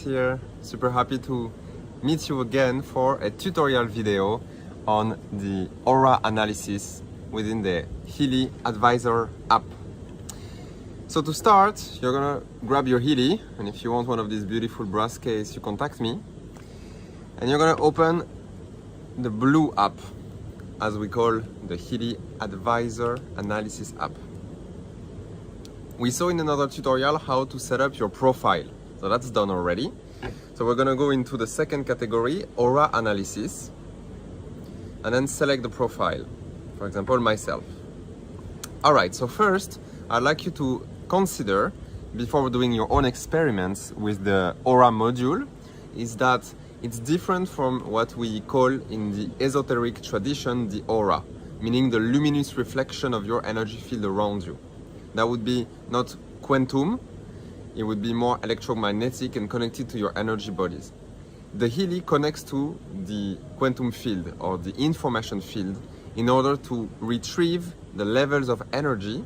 here. Super happy to meet you again for a tutorial video on the aura analysis within the Healy Advisor app. So to start, you're gonna grab your Healy, and if you want one of these beautiful brass case, you contact me. And you're gonna open the blue app, as we call the Healy Advisor Analysis app. We saw in another tutorial how to set up your profile, so that's done already. So we're gonna go into the second category, aura analysis, and then select the profile, for example, myself. All right, so first, I'd like you to consider, before doing your own experiments with the aura module, is that it's different from what we call in the esoteric tradition the aura, meaning the luminous reflection of your energy field around you. That would be not quantum, it would be more electromagnetic and connected to your energy bodies. The Healy connects to the quantum field or the information field in order to retrieve the levels of energy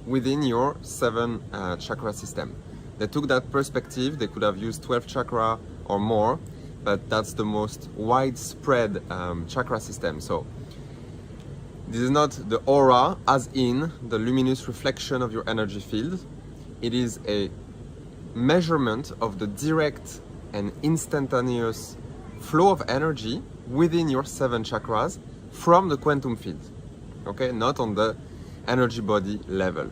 within your 7 chakra system. They took that perspective. They could have used 12 chakra or more, but that's the most widespread chakra system. So this is not the aura as in the luminous reflection of your energy field. It is a measurement of the direct and instantaneous flow of energy within your 7 chakras from the quantum field. Okay, not on the energy body level.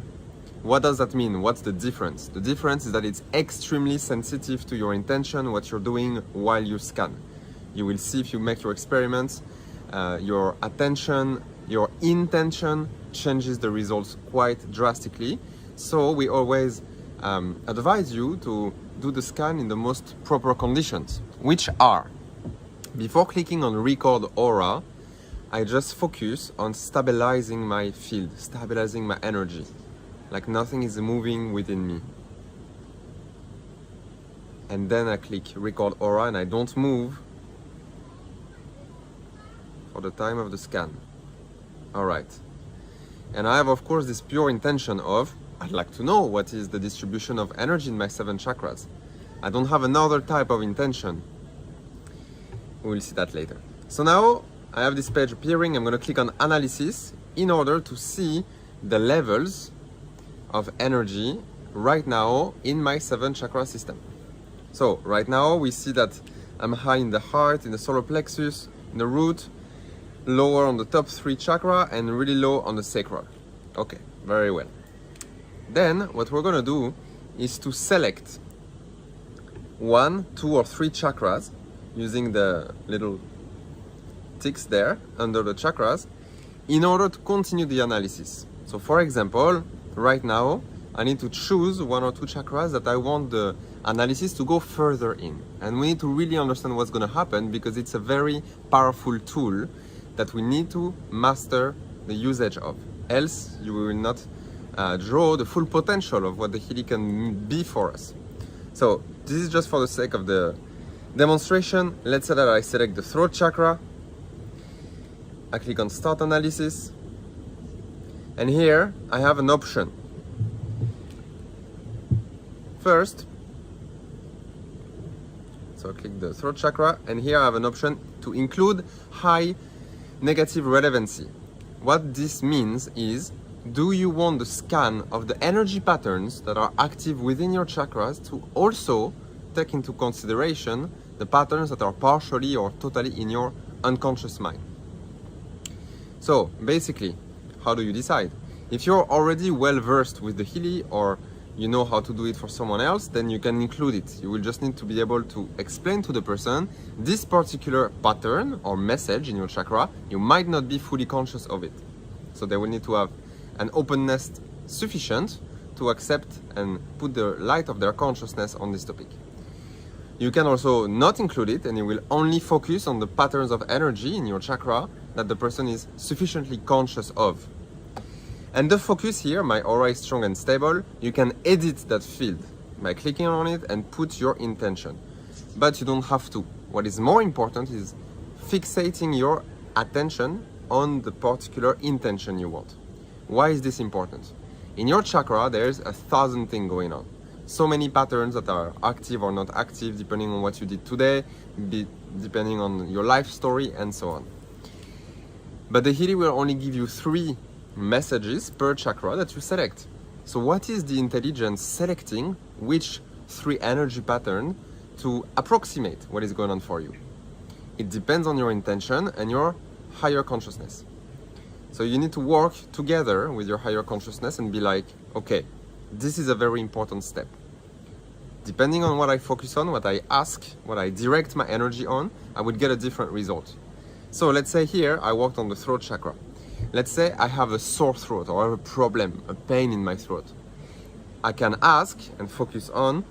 What does that mean? What's the difference? The difference is that it's extremely sensitive to your intention, what you're doing while you scan. You will see if you make your experiments, your attention, your intention changes the results quite drastically. So we always advise you to do the scan in the most proper conditions, which are, before clicking on record aura, I just focus on stabilizing my field, stabilizing my energy, like nothing is moving within me. And then I click record aura and I don't move for the time of the scan. All right. And I have, of course, this pure intention of, I'd like to know what is the distribution of energy in my 7 chakras. I don't have another type of intention. We will see that later. So now I have this page appearing. I'm going to click on analysis in order to see the levels of energy right now in my 7 chakra system. So right now we see that I'm high in the heart, in the solar plexus, in the root, lower on the top 3 chakra, and really low on the sacral. Okay, very well. Then what we're gonna do is to select 1, 2, or 3 chakras using the little ticks there under the chakras in order to continue the analysis. So for example, right now I need to choose 1 or 2 chakras that I want the analysis to go further in. And we need to really understand what's gonna happen, because it's a very powerful tool that we need to master the usage of. Else you will not draw the full potential of what the Healy can be for us. So this is just for the sake of the demonstration. Let's say that I select the throat chakra. I click on start analysis. And here I have an option. First, so I click the throat chakra, and here I have an option to include high negative relevancy. What this means is, do you want the scan of the energy patterns that are active within your chakras to also take into consideration the patterns that are partially or totally in your unconscious mind? So basically, how do you decide? If you're already well versed with the Healy, or you know how to do it for someone else, then you can include it. You will just need to be able to explain to the person this particular pattern or message in your chakra. You might not be fully conscious of it. So they will need to have an openness sufficient to accept and put the light of their consciousness on this topic. You can also not include it, and you will only focus on the patterns of energy in your chakra that the person is sufficiently conscious of. And the focus here, my aura is strong and stable, you can edit that field by clicking on it and put your intention. But you don't have to. What is more important is fixating your attention on the particular intention you want. Why is this important? In your chakra, there's 1,000 things going on. so many patterns that are active or not active, depending on what you did today, depending on your life story, and so on. But the Healy will only give you 3 messages per chakra that you select. So what is the intelligence selecting which 3 energy patterns to approximate what is going on for you? It depends on your intention and your higher consciousness. So you need to work together with your higher consciousness and be like, okay, this is a very important step. Depending on what I focus on, what I ask, what I direct my energy on, I would get a different result. So let's say here I worked on the throat chakra. Let's say I have a sore throat or I have a problem, a pain in my throat. I can ask and focus on,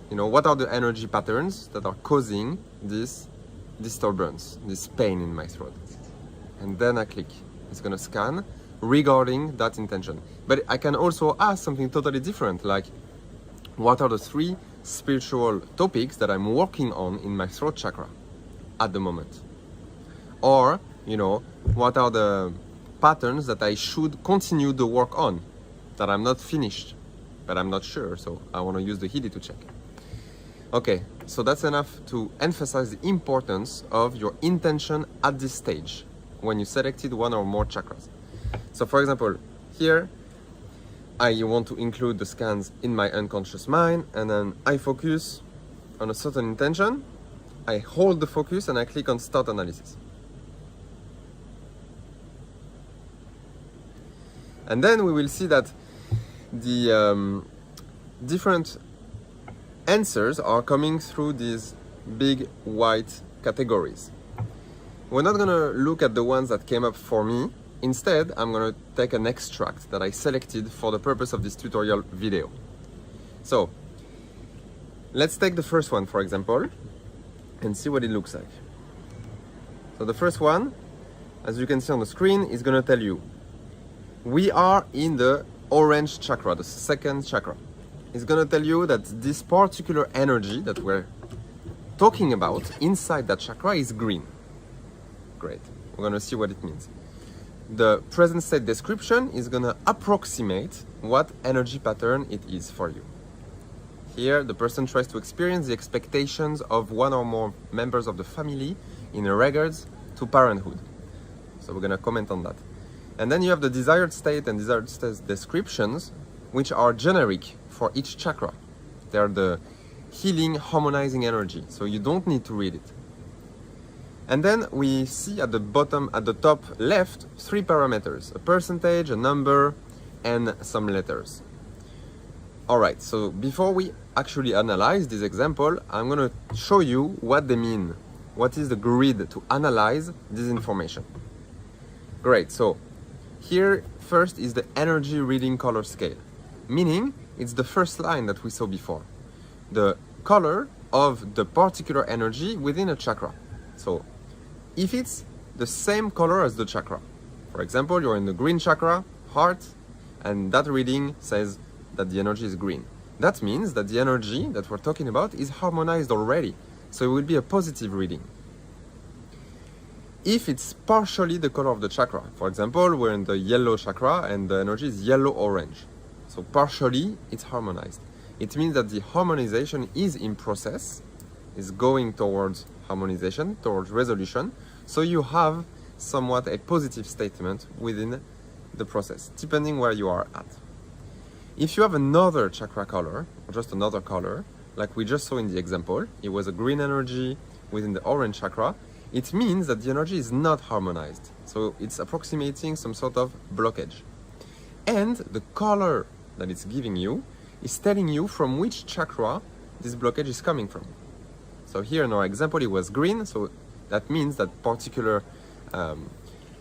what are the energy patterns that are causing this disturbance, this pain in my throat. And then I click. It's going to scan regarding that intention. But I can also ask something totally different, like what are the 3 spiritual topics that I'm working on in my throat chakra at the moment? Or, what are the patterns that I should continue the work on that I'm not finished, but I'm not sure, so I want to use the Healy to check. Okay, so that's enough to emphasize the importance of your intention at this stage when you selected 1 or more chakras. So for example, here I want to include the scans in my unconscious mind, and then I focus on a certain intention, I hold the focus and I click on Start Analysis. And then we will see that the different answers are coming through these big white categories. We're not going to look at the ones that came up for me. Instead, I'm going to take an extract that I selected for the purpose of this tutorial video. So, let's take the first one, for example, and see what it looks like. So the first one, as you can see on the screen, is going to tell you we are in the orange chakra, the second chakra. It's going to tell you that this particular energy that we're talking about inside that chakra is green. Great. We're going to see what it means. The present state description is going to approximate what energy pattern it is for you. Here, the person tries to experience the expectations of 1 or more members of the family in regards to parenthood. So we're going to comment on that. And then you have the desired state and desired state descriptions, which are generic for each chakra. They are the healing, harmonizing energy, so you don't need to read it. And then we see at the bottom, at the top left, 3 parameters: a percentage, a number, and some letters. Alright, so before we actually analyze this example, I'm going to show you what they mean. What is the grid to analyze this information? Great, so here first is the energy reading color scale, meaning it's the first line that we saw before. The color of the particular energy within a chakra. So if it's the same color as the chakra, for example, you're in the green chakra, heart, and that reading says that the energy is green. That means that the energy that we're talking about is harmonized already, so it will be a positive reading. If it's partially the color of the chakra, for example, we're in the yellow chakra and the energy is yellow-orange, so partially it's harmonized. It means that the harmonization is in process, is going towards harmonization, towards resolution, so you have somewhat a positive statement within the process, depending where you are at. If you have another chakra color, or just another color, like we just saw in the example, it was a green energy within the orange chakra, it means that the energy is not harmonized. So it's approximating some sort of blockage. And the color that it's giving you is telling you from which chakra this blockage is coming from. So here in our example it was green, so that means that particular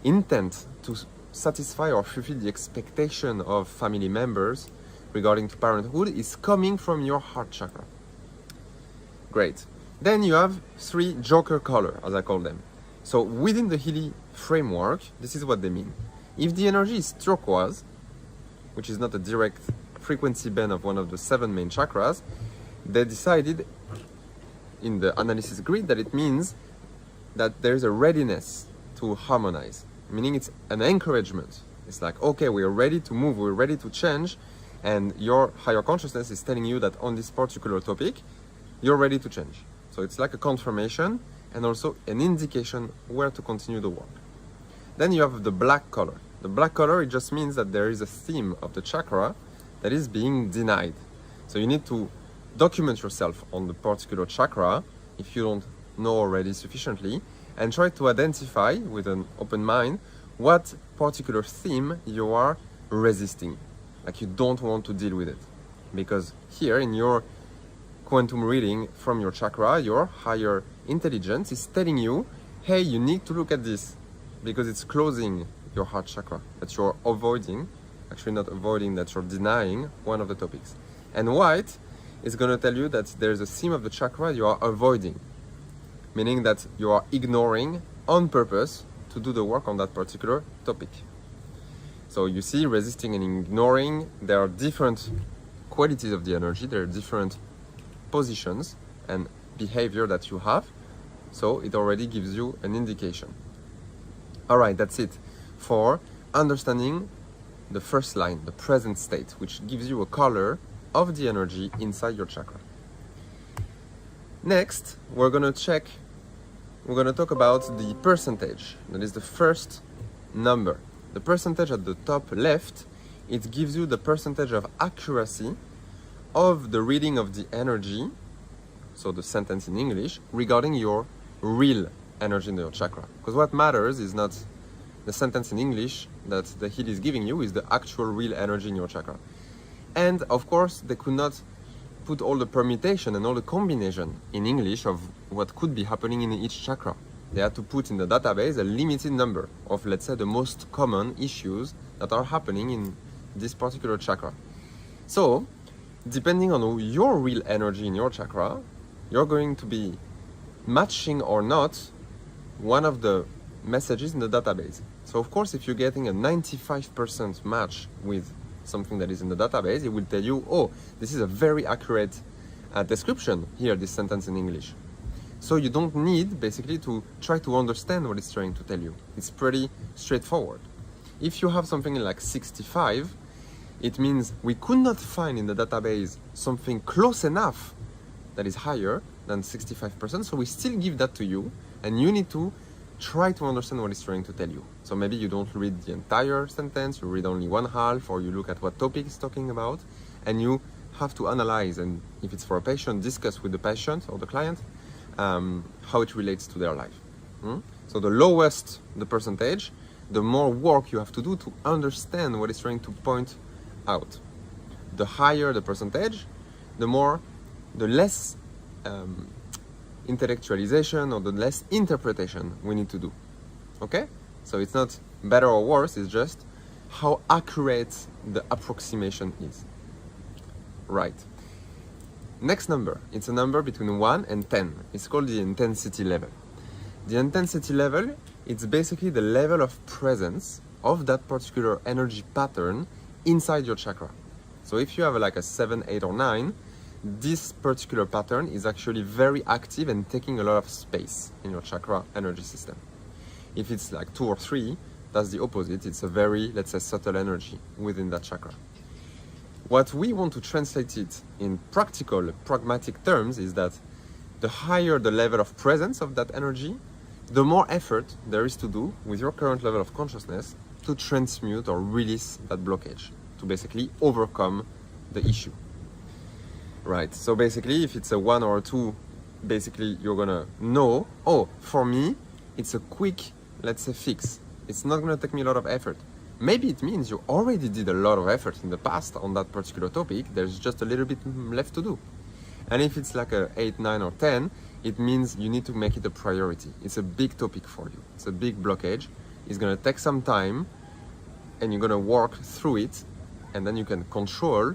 intent to satisfy or fulfill the expectation of family members regarding to parenthood is coming from your heart chakra. Great. Then you have 3 joker color, as I call them. So within the Healy framework, this is what they mean. If the energy is turquoise, which is not a direct frequency band of one of the 7 main chakras, they decided in the analysis grid that it means that there's a readiness to harmonize, meaning it's an encouragement. It's like, okay, we are ready to move, we're ready to change, and your higher consciousness is telling you that on this particular topic, you're ready to change. So it's like a confirmation and also an indication where to continue the work. Then you have the black color. The black color, it just means that there is a theme of the chakra that is being denied. So you need to document yourself on the particular chakra if you don't know already sufficiently, and try to identify with an open mind what particular theme you are resisting, like you don't want to deal with it. Because here in your quantum reading from your chakra, your higher intelligence is telling you, hey, you need to look at this because it's closing your heart chakra, that you're avoiding, actually not avoiding, that you're denying one of the topics. And white is going to tell you that there's a theme of the chakra you are avoiding, meaning that you are ignoring on purpose to do the work on that particular topic. So you see, resisting and ignoring, there are different qualities of the energy, there are different positions and behavior that you have, so it already gives you an indication. Alright, that's it for understanding the first line, the present state, which gives you a color of the energy inside your chakra. Next, we're going to talk about the percentage. That is the first number. The percentage at the top left, it gives you the percentage of accuracy of the reading of the energy, so the sentence in English, regarding your real energy in your chakra. Because what matters is not the sentence in English that the Healy is giving you, is the actual real energy in your chakra. And of course, they could not put all the permutation and all the combination in English of what could be happening in each chakra. They had to put in the database a limited number of, let's say, the most common issues that are happening in this particular chakra. So, depending on your real energy in your chakra, you're going to be matching or not one of the messages in the database. So of course, if you're getting a 95% match with something that is in the database, it will tell you, oh, this is a very accurate description here, this sentence in English. So you don't need basically to try to understand what it's trying to tell you. It's pretty straightforward. If you have something like 65, it means we could not find in the database something close enough that is higher than 65%, so we still give that to you, and you need to try to understand what it's trying to tell you. So maybe you don't read the entire sentence, you read only one half, or you look at what topic it's talking about, and you have to analyze, and if it's for a patient, discuss with the patient or the client how it relates to their life. So the lowest the percentage, the more work you have to do to understand what it's trying to point out. The higher the percentage, the less intellectualization or the less interpretation we need to do. Okay? So it's not better or worse, it's just how accurate the approximation is. Right. Next number, it's a number between 1 and 10. It's called the intensity level. The intensity level, it's basically the level of presence of that particular energy pattern inside your chakra. So if you have like a 7, 8, or 9, this particular pattern is actually very active and taking a lot of space in your chakra energy system. If it's like 2 or 3, that's the opposite. It's a very, let's say, subtle energy within that chakra. What we want to translate it in practical, pragmatic terms is that the higher the level of presence of that energy, the more effort there is to do with your current level of consciousness to transmute or release that blockage, to basically overcome the issue. Right, so basically if it's a 1 or a 2, basically you're gonna know, oh, for me, it's a quick, let's say, fix. It's not gonna take me a lot of effort. Maybe it means you already did a lot of effort in the past on that particular topic, there's just a little bit left to do. And if it's like a 8, 9, or 10, it means you need to make it a priority. It's a big topic for you. It's a big blockage. It's gonna take some time, and you're gonna work through it, and then you can control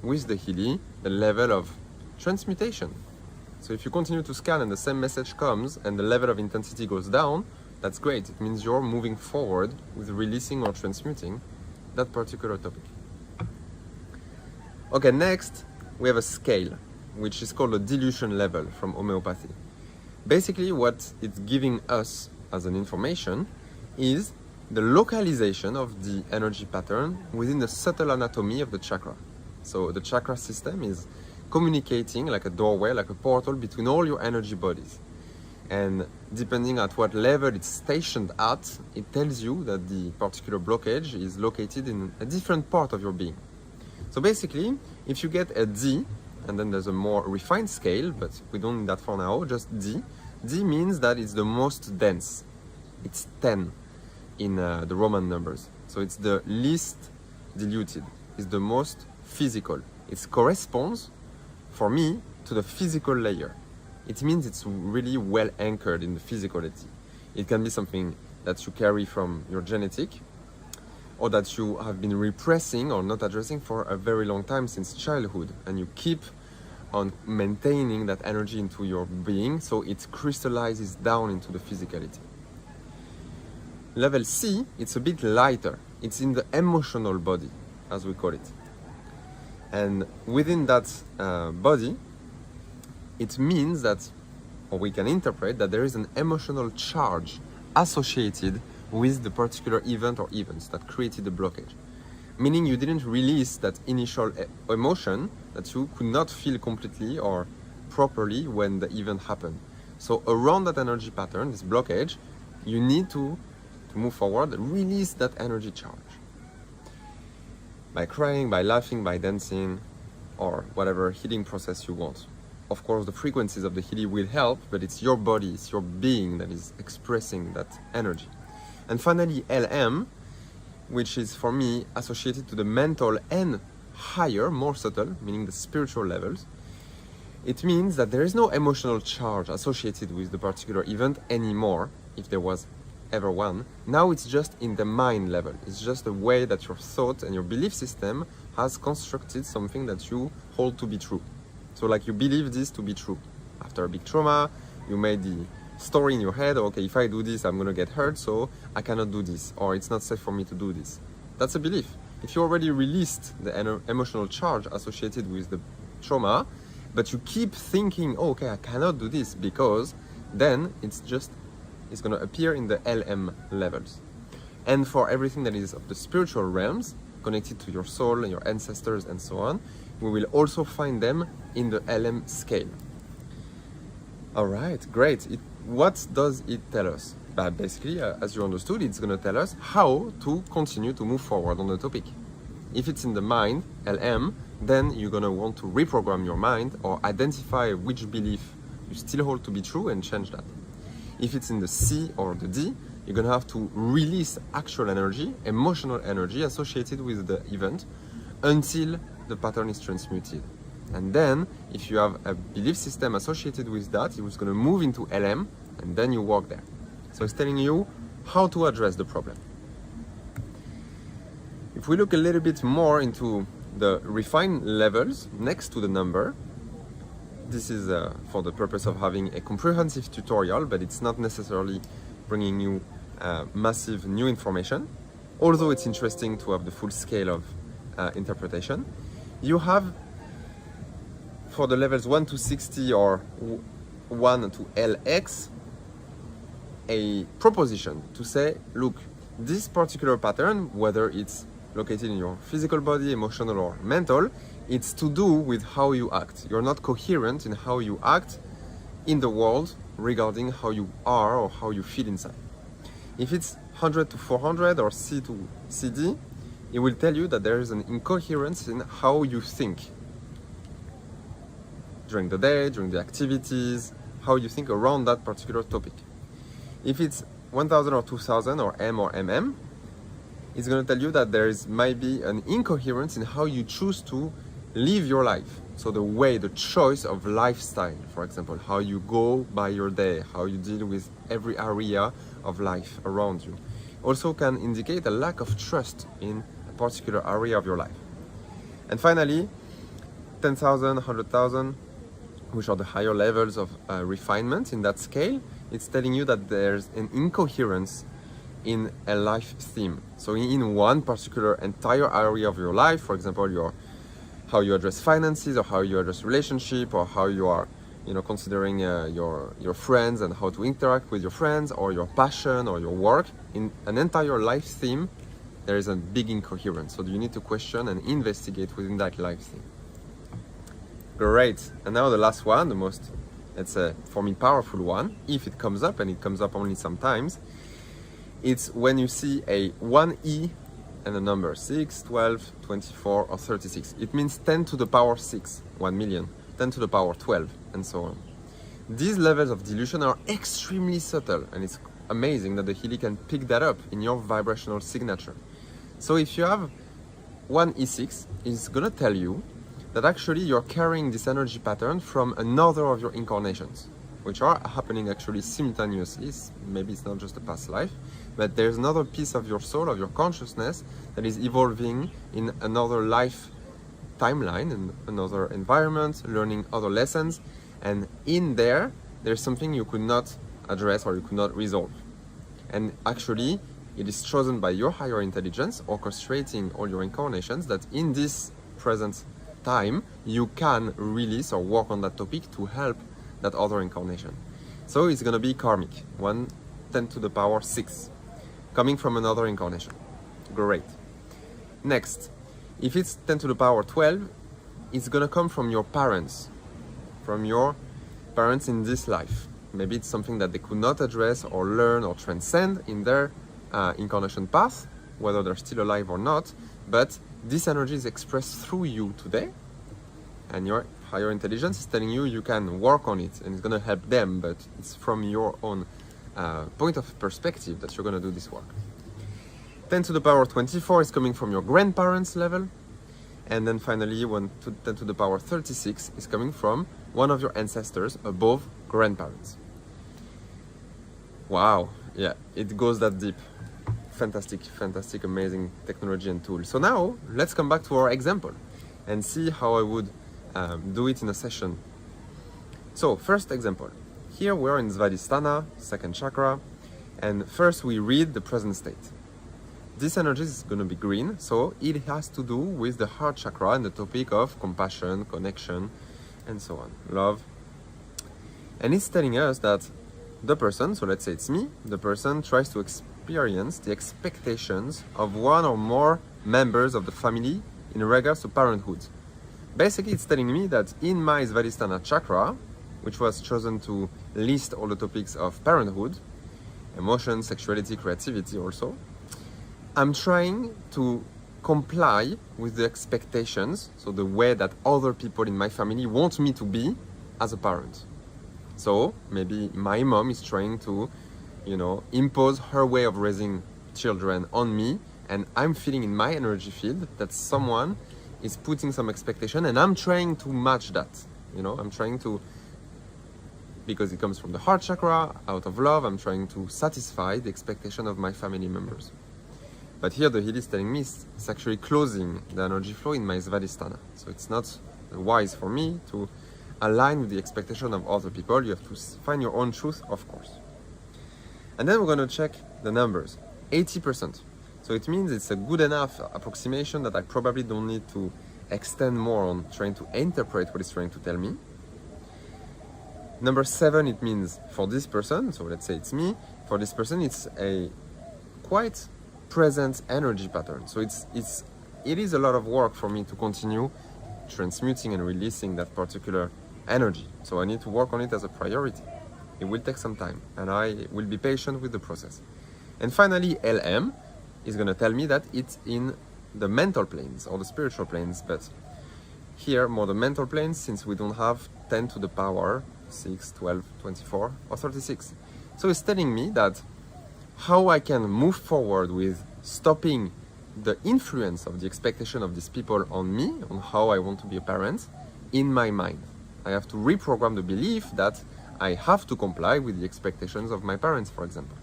with the Healy the level of transmutation. So if you continue to scan and the same message comes and the level of intensity goes down, that's great. It means you're moving forward with releasing or transmuting that particular topic. Okay, next we have a scale, which is called a dilution level from homeopathy. Basically what it's giving us as an information is the localization of the energy pattern within the subtle anatomy of the chakra. So the chakra system is communicating like a doorway, like a portal between all your energy bodies. And depending at what level it's stationed at, it tells you that the particular blockage is located in a different part of your being. So basically, if you get a D, and then there's a more refined scale, but we don't need that for now, just D. D means that it's the most dense. It's 10 in the Roman numbers. So it's the least diluted. It's the most physical. It corresponds, for me, to the physical layer. It means it's really well anchored in the physicality. It can be something that you carry from your genetic, or that you have been repressing or not addressing for a very long time since childhood, and you keep on maintaining that energy into your being, so it crystallizes down into the physicality. Level C, it's a bit lighter. It's in the emotional body, as we call it. And within that body, it means that, or we can interpret that there is an emotional charge associated with the particular event or events that created the blockage. Meaning you didn't release that initial emotion that you could not feel completely or properly when the event happened. So around that energy pattern, this blockage, you need to move forward and release that energy charge. By crying, by laughing, by dancing, or whatever healing process you want. Of course, the frequencies of the Healy will help, but it's your body, it's your being that is expressing that energy. And finally, LM, which is for me associated to the mental and higher, more subtle, meaning the spiritual levels. It means that there is no emotional charge associated with the particular event anymore, if there was ever one. Now it's just in the mind level. It's just the way that your thought and your belief system has constructed something that you hold to be true. So like you believe this to be true. After a big trauma, you made the story in your head, okay, if I do this, I'm gonna get hurt, so I cannot do this, or it's not safe for me to do this. That's a belief. If you already released the emotional charge associated with the trauma, but you keep thinking, oh, okay, I cannot do this, because then it's gonna appear in the LM levels. And for everything that is of the spiritual realms, connected to your soul and your ancestors and so on, we will also find them in the LM scale. All right, great. What does it tell us? Basically, as you understood, it's going to tell us how to continue to move forward on the topic. If it's in the mind, LM, then you're going to want to reprogram your mind or identify which belief you still hold to be true and change that. If it's in the C or the D, you're going to have to release actual energy, emotional energy associated with the event until the pattern is transmuted. And then, if you have a belief system associated with that, it's going to move into LM, and then you walk there. So it's telling you how to address the problem. If we look a little bit more into the refined levels next to the number, this is for the purpose of having a comprehensive tutorial, but it's not necessarily bringing you massive new information, although it's interesting to have the full scale of interpretation. You have, for the levels 1 to 60 or 1 to LX, a proposition to say, look, this particular pattern, whether it's located in your physical body, emotional or mental, it's to do with how you act. You're not coherent in how you act in the world regarding how you are or how you feel inside. If it's 100 to 400 or C to CD, it will tell you that there is an incoherence in how you think during the day, during the activities, how you think around that particular topic. If it's 1000 or 2000 or M or MM, it's going to tell you that there might be an incoherence in how you choose to live your life. So the way, the choice of lifestyle, for example, how you go by your day, how you deal with every area of life around you, also can indicate a lack of trust in a particular area of your life. And finally, 10,000, 100,000, which are the higher levels of refinement in that scale, it's telling you that there's an incoherence in a life theme. So in one particular entire area of your life, for example, how you address finances, or how you address relationship, or how you are, considering your friends and how to interact with your friends, or your passion or your work, in an entire life theme, there is a big incoherence. So you need to question and investigate within that life thing. Great. And now the last one, the most, let's say, for me, powerful one, if it comes up, and it comes up only sometimes, it's when you see a 1E and a number 6, 12, 24, or 36. It means 10 to the power 6, 1 million, 10 to the power 12, and so on. These levels of dilution are extremely subtle, and it's amazing that the Healy can pick that up in your vibrational signature. So if you have 1E6, it's gonna tell you that actually you're carrying this energy pattern from another of your incarnations, which are happening actually simultaneously. Maybe it's not just a past life, but there's another piece of your soul, of your consciousness, that is evolving in another life timeline, in another environment, learning other lessons, and in there, there's something you could not address or you could not resolve. And actually, it is chosen by your higher intelligence, orchestrating all your incarnations, that in this present time, you can release or work on that topic to help that other incarnation. So it's gonna be karmic, 1 10 to the power 6, coming from another incarnation. Great. Next, if it's 10 to the power 12, it's gonna come from your parents in this life. Maybe it's something that they could not address or learn or transcend in their incarnation path, whether they're still alive or not, but this energy is expressed through you today, and your higher intelligence is telling you you can work on it, and it's going to help them, but it's from your own point of perspective that you're going to do this work. 10 to the power 24 is coming from your grandparents' level, and then finally 10 to the power 36 is coming from one of your ancestors above grandparents. Wow, yeah, it goes that deep. Fantastic, fantastic, amazing technology and tool. So now, let's come back to our example and see how I would do it in a session. So, first example. Here we are in Svadhisthana, second chakra, and first we read the present state. This energy is going to be green, so it has to do with the heart chakra and the topic of compassion, connection, and so on, love. And it's telling us that the person, so let's say it's me, the person tries to experience the expectations of one or more members of the family in regards to parenthood. Basically, it's telling me that in my Svadhisthana chakra, which was chosen to list all the topics of parenthood, emotion, sexuality, creativity also, I'm trying to comply with the expectations, so the way that other people in my family want me to be as a parent. So maybe my mom is trying to, impose her way of raising children on me, and I'm feeling in my energy field that someone is putting some expectation, and I'm trying to match that. I'm trying to, because it comes from the heart chakra, out of love, I'm trying to satisfy the expectation of my family members. But here the Healy is telling me it's actually closing the energy flow in my Svadhisthana. So it's not wise for me to align with the expectation of other people. You have to find your own truth, of course. And then we're going to check the numbers. 80%. So it means it's a good enough approximation that I probably don't need to extend more on trying to interpret what it's trying to tell me. Number 7, it means for this person, so let's say it's me, for this person it's a quite present energy pattern. So it is a lot of work for me to continue transmuting and releasing that particular energy. So I need to work on it as a priority. It will take some time, and I will be patient with the process. And finally, LM is going to tell me that it's in the mental planes or the spiritual planes, but here more the mental planes, since we don't have 10 to the power 6, 12, 24 or 36. So it's telling me that how I can move forward with stopping the influence of the expectation of these people on me, on how I want to be a parent, in my mind. I have to reprogram the belief that I have to comply with the expectations of my parents, for example.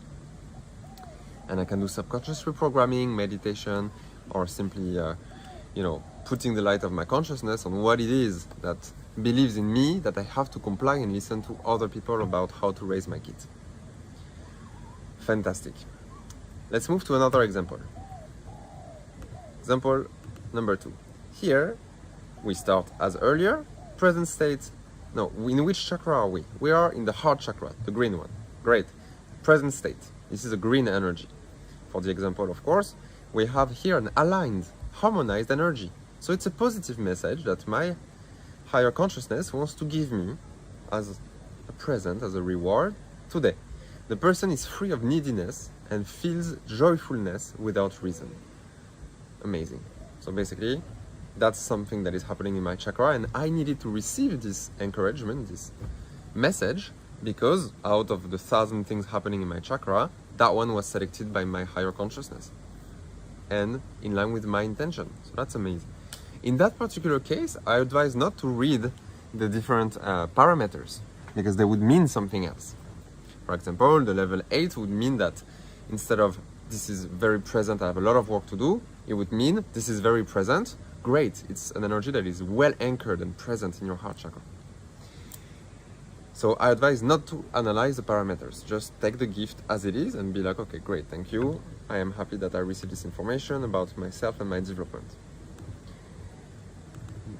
And I can do subconscious reprogramming, meditation, or simply, putting the light of my consciousness on what it is that believes in me, that I have to comply and listen to other people about how to raise my kids. Fantastic. Let's move to another example. Example number 2. Here, we start as earlier, present state. No, in which chakra are we? We are in the heart chakra, the green one. Great. Present state. This is a green energy. For the example, of course, we have here an aligned, harmonized energy. So it's a positive message that my higher consciousness wants to give me as a present, as a reward today. The person is free of neediness and feels joyfulness without reason. Amazing. So basically, that's something that is happening in my chakra, and I needed to receive this encouragement, this message, because out of the 1,000 things happening in my chakra, that one was selected by my higher consciousness and in line with my intention. So that's amazing. In that particular case, I advise not to read the different parameters, because they would mean something else. For example, the level 8 would mean that instead of this is very present, I have a lot of work to do, it would mean this is very present, great, it's an energy that is well anchored and present in your heart chakra. So I advise not to analyze the parameters, just take the gift as it is and be like, okay, great, thank you, I am happy that I received this information about myself and my development.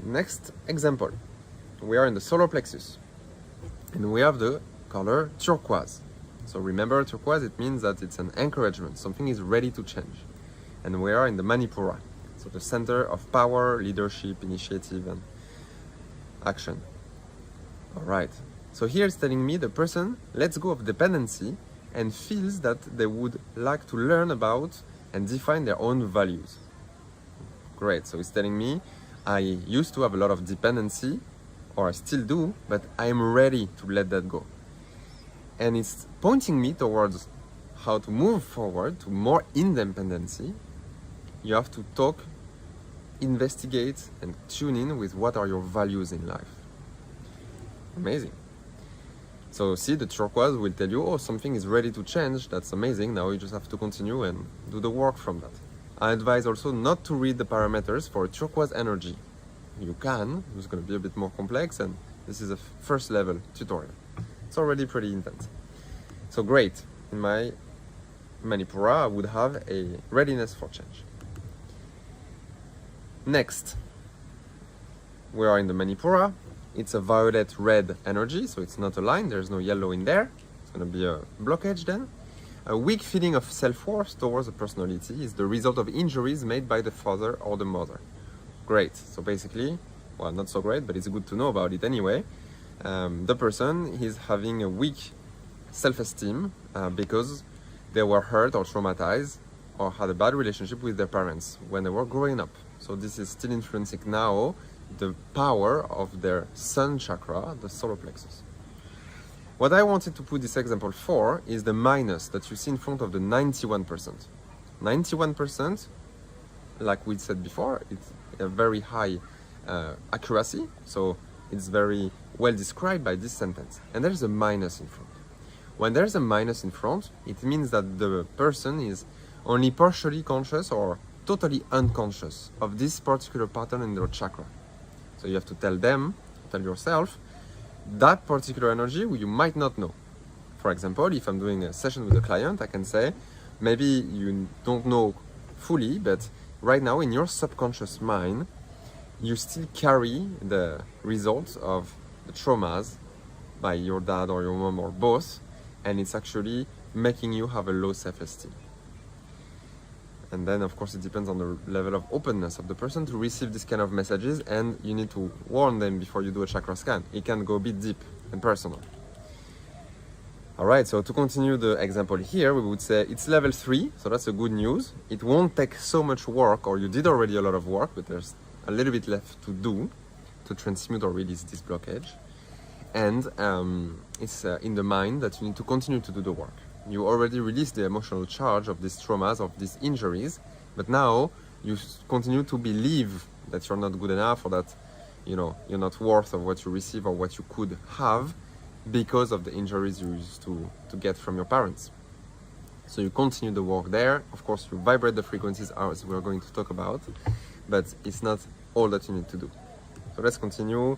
Next example, we are in the solar plexus and we have the color turquoise. So remember, turquoise, it means that it's an encouragement, something is ready to change. And we are in the Manipura, so the center of power, leadership, initiative, and action. All right, so here it's telling me the person lets go of dependency and feels that they would like to learn about and define their own values. Great, so it's telling me I used to have a lot of dependency, or I still do, but I am ready to let that go. And it's pointing me towards how to move forward to more independency. You have to talk, investigate, and tune in with what are your values in life. Amazing. So see, the turquoise will tell you, oh, something is ready to change. That's amazing. Now you just have to continue and do the work from that. I advise also not to read the parameters for a turquoise energy. You can, it's going to be a bit more complex, and this is a first level tutorial. It's already pretty intense. So great, in my Manipura I would have a readiness for change. Next, we are in the Manipura. It's a violet-red energy, so it's not aligned, there's no yellow in there. It's going to be a blockage then. A weak feeling of self-worth towards a personality is the result of injuries made by the father or the mother. Great, so basically, well, not so great, but it's good to know about it anyway. The person is having a weak self-esteem because they were hurt or traumatized or had a bad relationship with their parents when they were growing up. So this is still influencing now the power of their sun chakra, the solar plexus. What I wanted to put this example for is the minus that you see in front of the 91%. 91%, like we said before, it's a very high accuracy, so it's very well described by this sentence. And there's a minus in front. When there's a minus in front, it means that the person is only partially conscious or totally unconscious of this particular pattern in their chakra. So you have to tell them, tell yourself, that particular energy you might not know. For example, if I'm doing a session with a client, I can say, maybe you don't know fully, but right now in your subconscious mind, you still carry the results of the traumas by your dad or your mom or both, and it's actually making you have a low self-esteem. And then, of course, it depends on the level of openness of the person to receive this kind of messages, and you need to warn them before you do a chakra scan. It can go a bit deep and personal. All right, so to continue the example here, we would say it's level 3, so that's a good news. It won't take so much work, or you did already a lot of work, but there's a little bit left to do to transmute or release this blockage. And it's in the mind that you need to continue to do the work. You already released the emotional charge of these traumas, of these injuries, but now you continue to believe that you're not good enough, or that you're not worth of what you receive or what you could have because of the injuries you used to get from your parents. So you continue the work there. Of course, you vibrate the frequencies as we're going to talk about, but it's not all that you need to do. So let's continue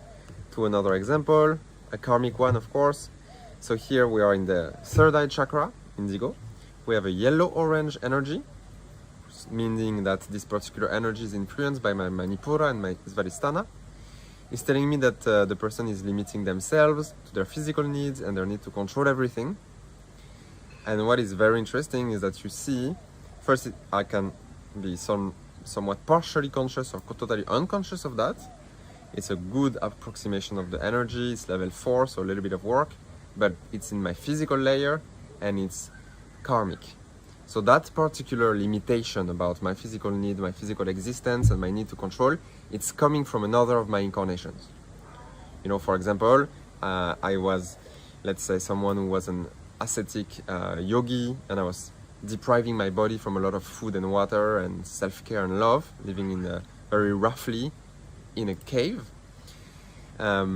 to another example, a karmic one, of course. So here we are in the third eye chakra, indigo. We have a yellow-orange energy, meaning that this particular energy is influenced by my Manipura and my Svadhisthana. It's telling me that the person is limiting themselves to their physical needs and their need to control everything. And what is very interesting is that you see, first I can be somewhat partially conscious or totally unconscious of that. It's a good approximation of the energy. It's level 4, so a little bit of work, but it's in my physical layer and it's karmic. So that particular limitation about my physical need, my physical existence, and my need to control, it's coming from another of my incarnations. You know, for example, I was, let's say, someone who was an ascetic yogi, and I was depriving my body from a lot of food and water and self-care and love, living in very roughly in a cave. I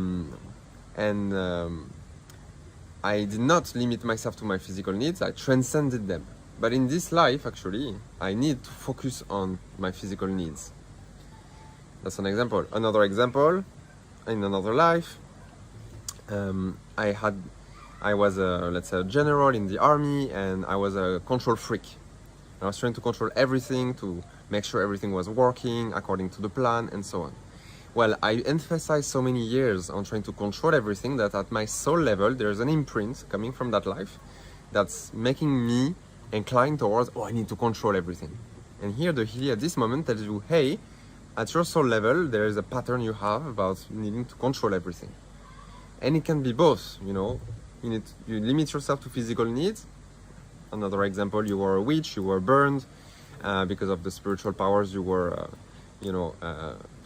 did not limit myself to my physical needs, I transcended them. But in this life, actually, I need to focus on my physical needs. That's an example. Another example, in another life, I was let's say, a general in the army, and I was a control freak. I was trying to control everything, to make sure everything was working according to the plan, and so on. Well, I emphasized so many years on trying to control everything that at my soul level, there's an imprint coming from that life that's making me inclined towards, oh, I need to control everything. And here the Healy at this moment tells you, hey, at your soul level, there is a pattern you have about needing to control everything. And it can be both, you know. You limit yourself to physical needs. Another example, you were a witch, you were burned because of the spiritual powers you were,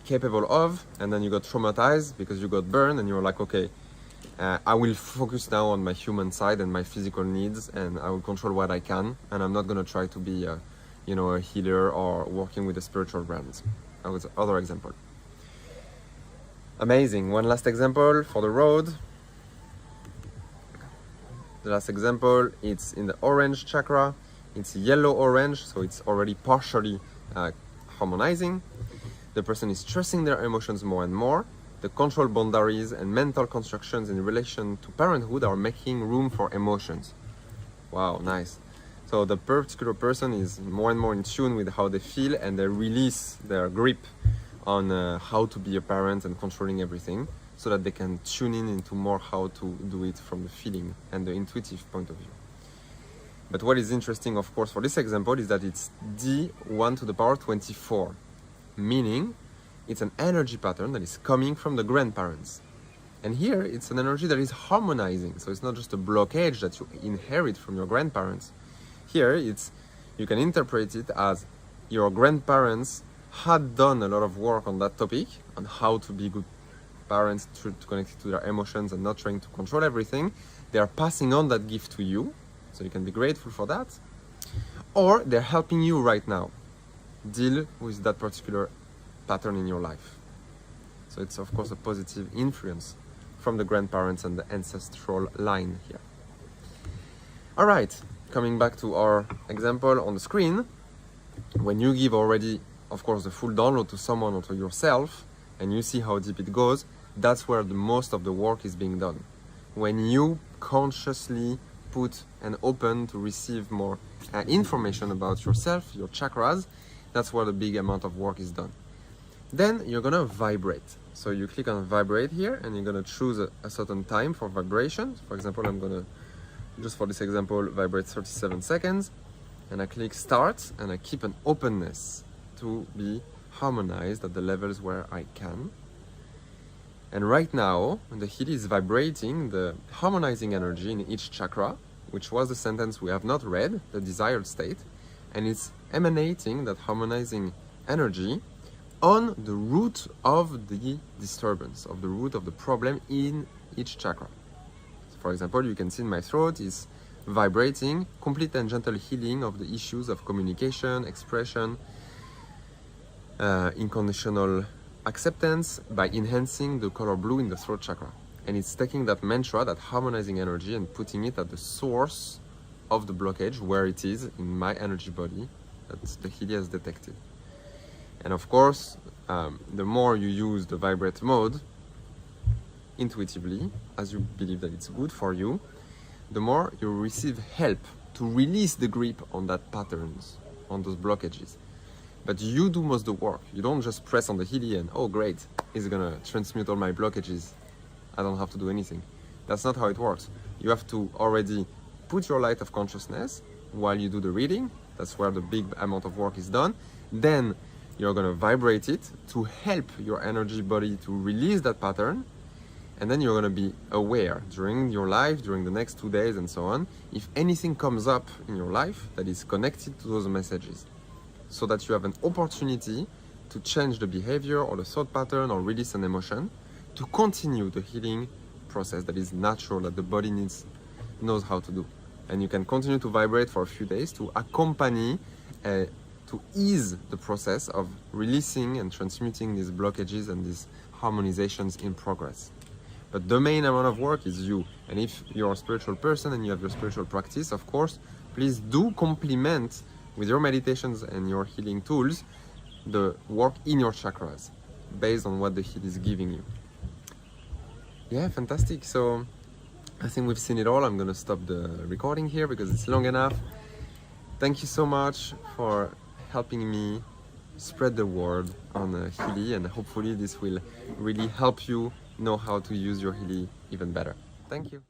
capable of, and then you got traumatized because you got burned, and you were like, okay, I will focus now on my human side and my physical needs, and I will control what I can, and I'm not going to try to be a healer or working with the spiritual realms. That was another example. Amazing. One last example for the road. The last example, it's in the orange chakra. It's yellow-orange, so it's already partially harmonizing. The person is trusting their emotions more and more. The control boundaries and mental constructions in relation to parenthood are making room for emotions. Wow, nice. So the particular person is more and more in tune with how they feel, and they release their grip on how to be a parent and controlling everything, so that they can tune in into more how to do it from the feeling and the intuitive point of view. But what is interesting, of course, for this example is that it's D1 to the power 24, meaning it's an energy pattern that is coming from the grandparents. And here it's an energy that is harmonizing, so it's not just a blockage that you inherit from your grandparents. Here you can interpret it as your grandparents had done a lot of work on that topic, on how to be good parents, to connect to their emotions and not trying to control everything. They are passing on that gift to you, so you can be grateful for that. Or they're helping you right now deal with that particular pattern in your life. So it's of course a positive influence from the grandparents and the ancestral line here. All right, coming back to our example on the screen, when you give already, of course, the full download to someone or to yourself, and you see how deep it goes, that's where the most of the work is being done. When you consciously put and open to receive more information about yourself, your chakras, that's where the big amount of work is done. Then you're gonna vibrate. So you click on vibrate here, and you're gonna choose a certain time for vibration. For example, I'm gonna, just for this example, vibrate 37 seconds, and I click start, and I keep an openness to be harmonized at the levels where I can. And right now, the Healy is vibrating the harmonizing energy in each chakra, which was the sentence we have not read, the desired state, and it's emanating that harmonizing energy on the root of the disturbance, of the root of the problem in each chakra. So for example, you can see in my throat is vibrating complete and gentle healing of the issues of communication, expression, unconditional acceptance by enhancing the color blue in the throat chakra. And it's taking that mantra, that harmonizing energy, and putting it at the source of the blockage, where it is in my energy body that the Healy has detected. And of course, the more you use the vibrate mode intuitively, as you believe that it's good for you, the more you receive help to release the grip on that patterns, on those blockages. But you do most of the work. You don't just press on the Healy and, oh great, it's gonna transmute all my blockages. I don't have to do anything. That's not how it works. You have to already put your light of consciousness while you do the reading. That's where the big amount of work is done. Then you're going to vibrate it to help your energy body to release that pattern. And then you're going to be aware during your life, during the next 2 days and so on, if anything comes up in your life that is connected to those messages, so that you have an opportunity to change the behavior or the thought pattern or release an emotion to continue the healing process that is natural, that the body knows how to do. And you can continue to vibrate for a few days to accompany, to ease the process of releasing and transmuting these blockages and these harmonizations in progress. But the main amount of work is you. And if you're a spiritual person and you have your spiritual practice, of course, please do complement with your meditations and your healing tools the work in your chakras based on what the heal is giving you. Yeah, fantastic. So I think we've seen it all. I'm gonna stop the recording here because it's long enough. Thank you so much for helping me spread the word on Healy, and hopefully this will really help you know how to use your Healy even better. Thank you.